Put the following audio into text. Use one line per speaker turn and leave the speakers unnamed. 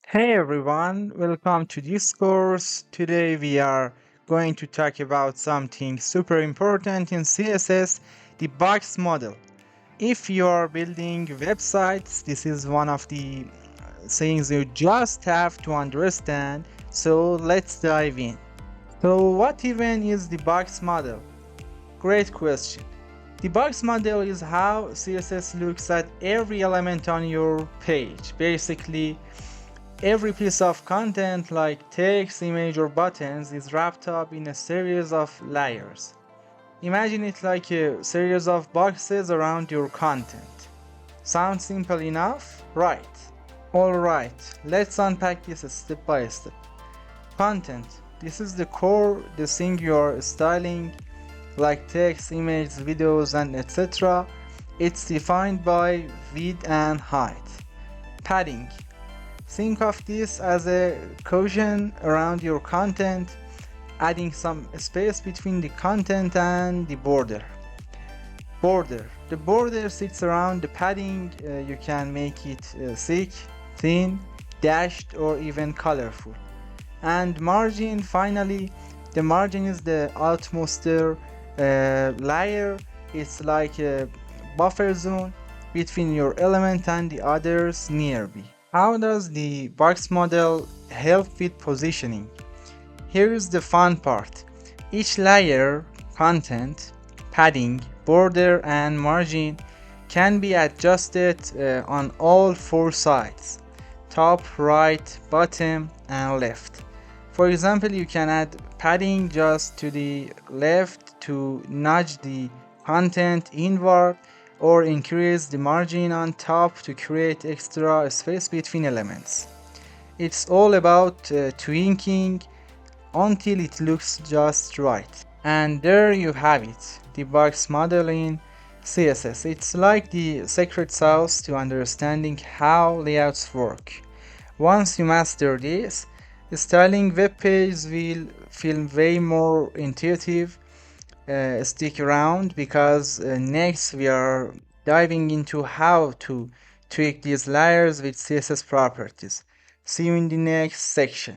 Hey everyone, welcome to this course. Today we are going to talk about something super important in CSS, the box model. If you are building websites, this is one of the things you just have to understand. So let's dive in. So what even is the box model? Great question. The box model is how CSS looks at every element on your page. Basically, every piece of content like text, image or buttons is wrapped up in a series of layers. Imagine it like a series of boxes around your content. Sounds simple enough? Right. Alright, let's unpack this step by step. Content. This is the core, the thing you're styling, like text, images, videos, and etc. It's defined by width and height. Padding. Think of this as a cushion around your content, adding some space between the content and the border. Border. The border sits around the padding. You can make it thick, thin, dashed, or even colorful. And margin, finally, the margin is the outermost layer. It's like a buffer zone between your element and the others nearby. How does the box model help with positioning? Here is the fun part. Each layer, content, padding, border, and margin can be adjusted on all four sides: top, right, bottom, and left. For example, you can add padding just to the left to nudge the content inward, or increase the margin on top to create extra space between elements. It's all about tweaking until it looks just right. And there you have it, the box model in CSS. It's like the secret sauce to understanding how layouts work. Once you master this, styling web pages will feel way more intuitive. Stick around because next we are diving into how to tweak these layers with CSS properties. See you in the next section.